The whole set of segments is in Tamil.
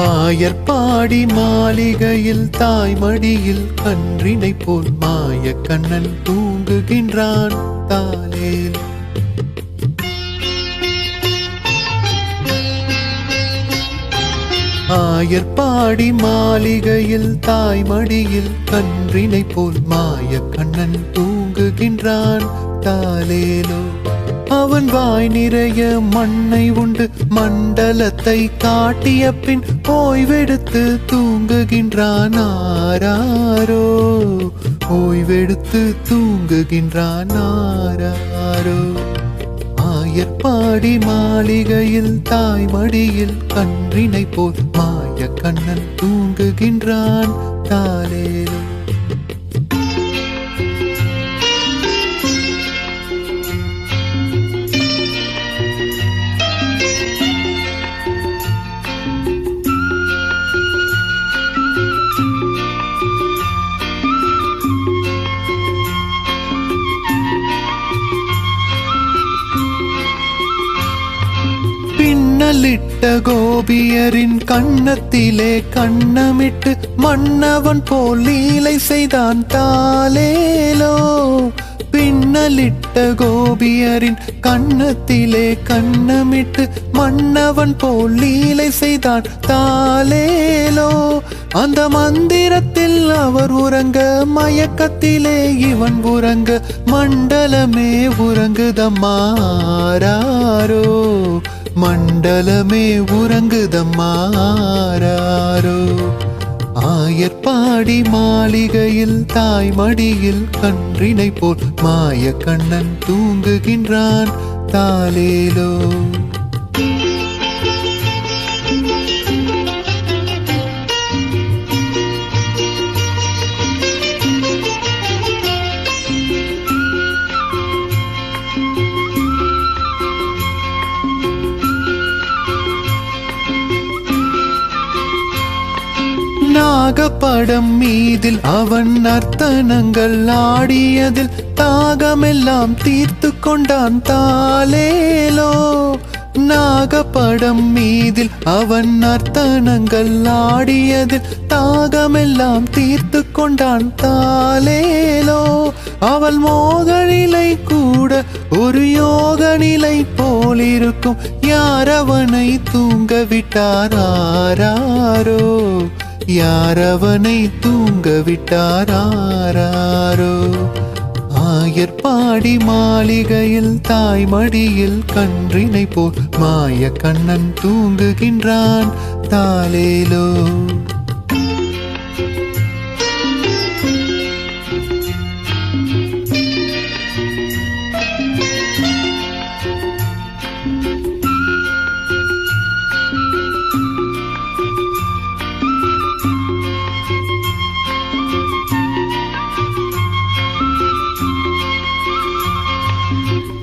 ஆயர்பாடி மாளிகையில் தாய்மடியில் கன்றினை போல் மாய கண்ணன் தூங்குகின்றான் தாலேல். ஆயர்பாடி மாளிகையில் தாய்மடியில் கன்றினை போல் மாய கண்ணன் தூங்குகின்றான் தாலேலோ. அவன் வாய் நிறைய மண்ணை உண்டு மண்டலத்தை காட்டிய பின் ஓய்வெடுத்து தூங்குகின்றான் ஆராரோ. ஓய்வெடுத்து தூங்குகின்றான் ஆராரோ. ஆயர்பாடி மாளிகையில் தாய்மடியில் கன்றினை போல் மாய கண்ணன் தூங்குகின்றான் தாலேலோ. பின்னலிட்ட கோபியரின் கண்ணத்திலே கண்ணமிட்டு மன்னவன் போல் லீலை செய்தான் தாலேலோ. பின்னலிட்ட கோபியரின் கண்ணத்திலே கண்ணமிட்டு மன்னவன் போல் லீலை செய்தான் தாலேலோ. அந்த மந்திரத்தில் அவர் உறங்க மயக்கத்திலே இவன் உறங்க மண்டலமே உறங்குதம்மாராரோ. மண்டலமே உறங்குதம்மாராரோ. ஆயர்பாடி மாளிகையில் தாய்மடியில் கன்றினை போல் மாய கண்ணன் தூங்குகின்றான் தாலேலோ. நாகப்படம் மீதில் அவன் நர்த்தனங்கள் ஆடியதில் தாகமெல்லாம் தீர்த்து கொண்டான் தாலேலோ. நாகப்படம் மீதில் அவன் நர்த்தனங்கள் ஆடியதில் தாகமெல்லாம் தீர்த்து கொண்டான் தாலேலோ. அவள் மோகநிலை கூட ஒரு யோக நிலை போலிருக்கும் யாரவனை தூங்க விட்டாராரோ. யாரவனை தூங்க விட்டாராரோ. ஆயர்பாடி மாளிகையில் தாய்மடியில் கன்றினை போல் மாய கண்ணன் தூங்குகின்றான் தாலேலோ.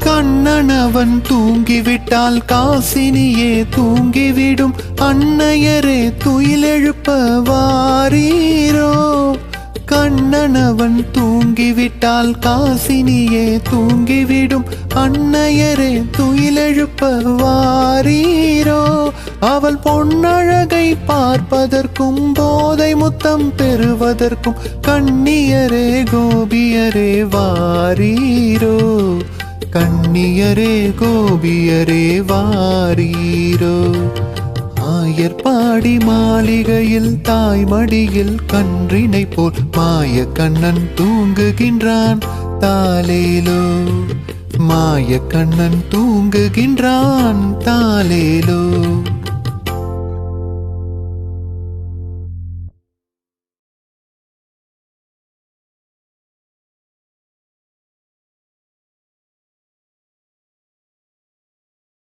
கண்ணனவன் தூங்கிவிட்டால் காசினியே தூங்கிவிடும் அன்னையரே துயிலெழுப்ப வாரீரோ. கண்ணனவன் தூங்கிவிட்டால் காசினியே தூங்கிவிடும் அன்னையரே துயிலெழுப்ப வாரீரோ. அவள் பொன்னழகை பார்ப்பதற்கும் போதை முத்தம் பெறுவதற்கும் கண்ணியரே கோபியரே வாரீரோ. கண்ணியரே கோபியரே வாரீரோ. ஆயர்பாடி மாளிகையில் தாய்மடியில் கன்றினை போல் மாய கண்ணன் தூங்குகின்றான் தாலேலோ. மாய கண்ணன் தூங்குகின்றான் தாலேலோ.